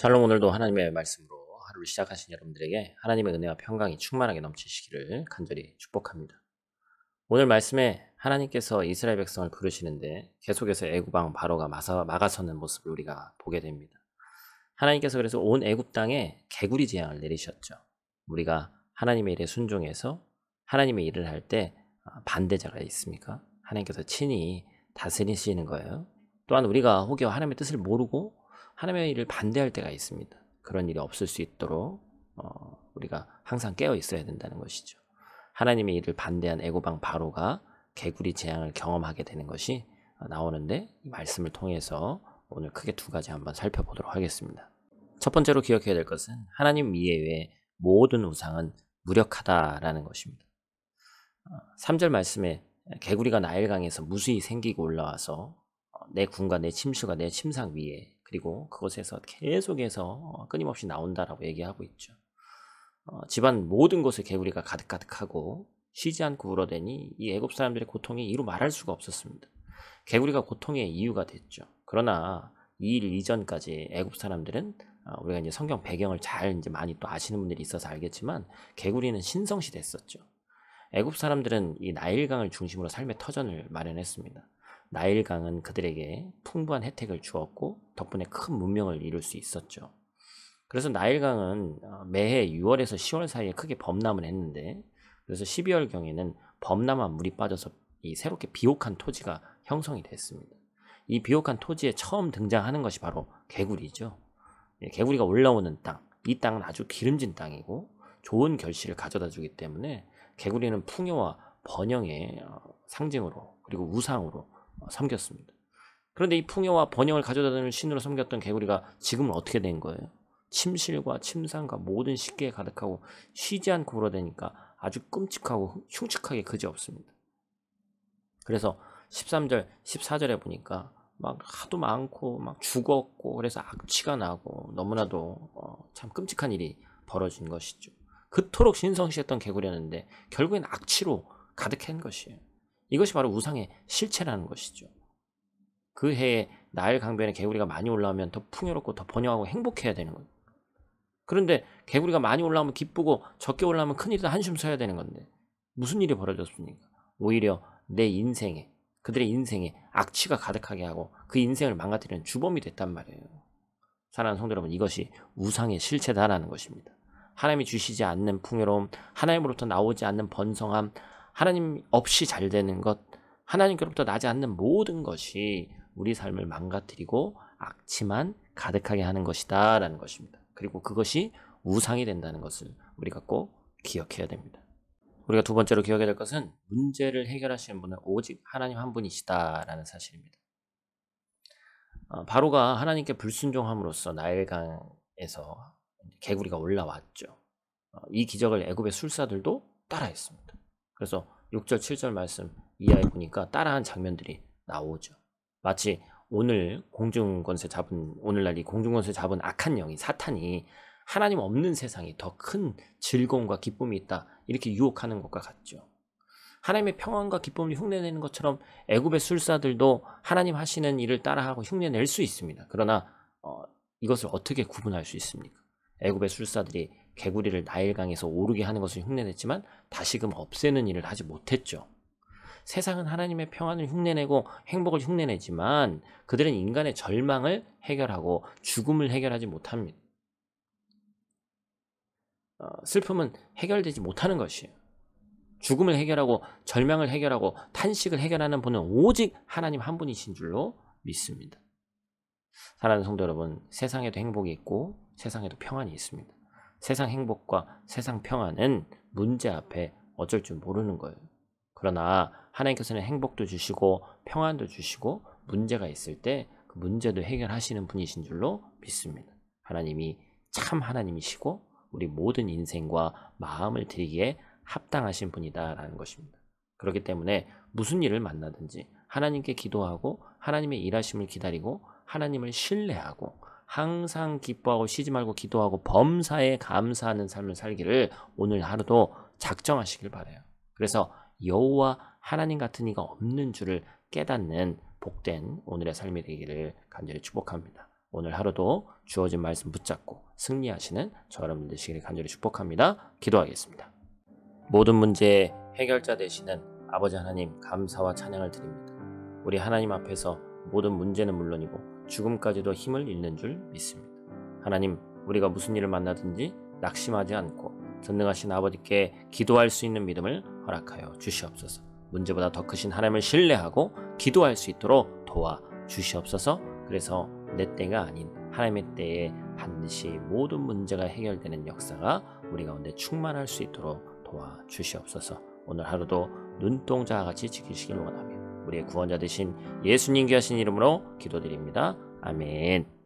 샬롬. 오늘도 하나님의 말씀으로 하루를 시작하신 여러분들에게 하나님의 은혜와 평강이 충만하게 넘치시기를 간절히 축복합니다. 오늘 말씀에 하나님께서 이스라엘 백성을 부르시는데 계속해서 애굽 왕 바로가 막아서는 모습을 우리가 보게 됩니다. 하나님께서 그래서 온 애굽 땅에 개구리 재앙을 내리셨죠. 우리가 하나님의 일에 순종해서 하나님의 일을 할 때 반대자가 있습니까? 하나님께서 친히 다스리시는 거예요. 또한 우리가 혹여 하나님의 뜻을 모르고 하나님의 일을 반대할 때가 있습니다. 그런 일이 없을 수 있도록 우리가 항상 깨어 있어야 된다는 것이죠. 하나님의 일을 반대한 애굽 왕 바로가 개구리 재앙을 경험하게 되는 것이 나오는데, 이 말씀을 통해서 오늘 크게 두 가지 한번 살펴보도록 하겠습니다. 첫 번째로 기억해야 될 것은 하나님 이외의 모든 우상은 무력하다라는 것입니다. 3절 말씀에 개구리가 나일강에서 무수히 생기고 올라와서 내 군과 내 침수가 내 침상 위에, 그리고 그곳에서 계속해서 끊임없이 나온다라고 얘기하고 있죠. 집안 모든 곳에 개구리가 가득가득하고 쉬지 않고 울어대니 이 애굽 사람들의 고통이 이루 말할 수가 없었습니다. 개구리가 고통의 이유가 됐죠. 그러나 이 일 이전까지 애굽 사람들은 우리가 이제 성경 배경을 잘 이제 많이 또 아시는 분들이 있어서 알겠지만, 개구리는 신성시됐었죠. 애굽 사람들은 이 나일강을 중심으로 삶의 터전을 마련했습니다. 나일강은 그들에게 풍부한 혜택을 주었고 덕분에 큰 문명을 이룰 수 있었죠. 그래서 나일강은 매해 6월에서 10월 사이에 크게 범람을 했는데, 그래서 12월경에는 범람한 물이 빠져서 이 새롭게 비옥한 토지가 형성이 됐습니다. 이 비옥한 토지에 처음 등장하는 것이 바로 개구리죠. 개구리가 올라오는 땅, 이 땅은 아주 기름진 땅이고 좋은 결실을 가져다 주기 때문에 개구리는 풍요와 번영의 상징으로, 그리고 우상으로 섬겼습니다. 그런데 이 풍요와 번영을 가져다주는 신으로 섬겼던 개구리가 지금은 어떻게 된 거예요? 침실과 침상과 모든 식기에 가득하고 쉬지 않고 울어대니까 아주 끔찍하고 흉측하게 그지없습니다. 그래서 13절, 14절에 보니까 막 하도 많고 막 죽었고, 그래서 악취가 나고 너무나도 참 끔찍한 일이 벌어진 것이죠. 그토록 신성시했던 개구리였는데 결국엔 악취로 가득한 것이에요. 이것이 바로 우상의 실체라는 것이죠. 그 해에 나일 강변에 개구리가 많이 올라오면 더 풍요롭고 더 번영하고 행복해야 되는 거예요. 그런데 개구리가 많이 올라오면 기쁘고 적게 올라오면 큰일이다 한숨 쉬어야 되는 건데 무슨 일이 벌어졌습니까? 오히려 내 인생에, 그들의 인생에 악취가 가득하게 하고 그 인생을 망가뜨리는 주범이 됐단 말이에요. 사랑하는 성도 여러분, 이것이 우상의 실체다라는 것입니다. 하나님이 주시지 않는 풍요로움, 하나님으로부터 나오지 않는 번성함, 하나님 없이 잘 되는 것, 하나님께로부터 나지 않는 모든 것이 우리 삶을 망가뜨리고 악취만 가득하게 하는 것이다 라는 것입니다. 그리고 그것이 우상이 된다는 것을 우리가 꼭 기억해야 됩니다. 우리가 두 번째로 기억해야 될 것은 문제를 해결하시는 분은 오직 하나님 한 분이시다 라는 사실입니다. 바로가 하나님께 불순종함으로써 나일강에서 개구리가 올라왔죠. 이 기적을 애굽의 술사들도 따라했습니다. 그래서 6절 7절 말씀 이하에 보니까 따라한 장면들이 나오죠. 마치 오늘날 이 공중권세 잡은 악한 영이, 사탄이 하나님 없는 세상에 더 큰 즐거움과 기쁨이 있다, 이렇게 유혹하는 것과 같죠. 하나님의 평안과 기쁨을 흉내내는 것처럼 애굽의 술사들도 하나님 하시는 일을 따라하고 흉내낼 수 있습니다. 그러나 이것을 어떻게 구분할 수 있습니까? 애굽의 술사들이 개구리를 나일강에서 오르게 하는 것을 흉내냈지만 다시금 없애는 일을 하지 못했죠. 세상은 하나님의 평안을 흉내내고 행복을 흉내내지만 그들은 인간의 절망을 해결하고 죽음을 해결하지 못합니다. 슬픔은 해결되지 못하는 것이에요. 죽음을 해결하고 절망을 해결하고 탄식을 해결하는 분은 오직 하나님 한 분이신 줄로 믿습니다. 사랑하는 성도 여러분, 세상에도 행복이 있고 세상에도 평안이 있습니다. 세상 행복과 세상 평안은 문제 앞에 어쩔 줄 모르는 거예요. 그러나 하나님께서는 행복도 주시고 평안도 주시고 문제가 있을 때 그 문제도 해결하시는 분이신 줄로 믿습니다. 하나님이 참 하나님이시고 우리 모든 인생과 마음을 드리기에 합당하신 분이다라는 것입니다. 그렇기 때문에 무슨 일을 만나든지 하나님께 기도하고 하나님의 일하심을 기다리고 하나님을 신뢰하고 항상 기뻐하고 쉬지 말고 기도하고 범사에 감사하는 삶을 살기를 오늘 하루도 작정하시길 바라요. 그래서 여호와 하나님 같은 이가 없는 줄을 깨닫는 복된 오늘의 삶이 되기를 간절히 축복합니다. 오늘 하루도 주어진 말씀 붙잡고 승리하시는 저 여러분 되시기를 간절히 축복합니다. 기도하겠습니다. 모든 문제의 해결자 되시는 아버지 하나님 감사와 찬양을 드립니다. 우리 하나님 앞에서 모든 문제는 물론이고 죽음까지도 힘을 잃는 줄 믿습니다. 하나님, 우리가 무슨 일을 만나든지 낙심하지 않고 전능하신 아버지께 기도할 수 있는 믿음을 허락하여 주시옵소서. 문제보다 더 크신 하나님을 신뢰하고 기도할 수 있도록 도와주시옵소서. 그래서 내 때가 아닌 하나님의 때에 반드시 모든 문제가 해결되는 역사가 우리 가운데 충만할 수 있도록 도와주시옵소서. 오늘 하루도 눈동자와 같이 지키시길 원하며 우리의 구원자 되신 예수님 귀하신 이름으로 기도드립니다. 아멘.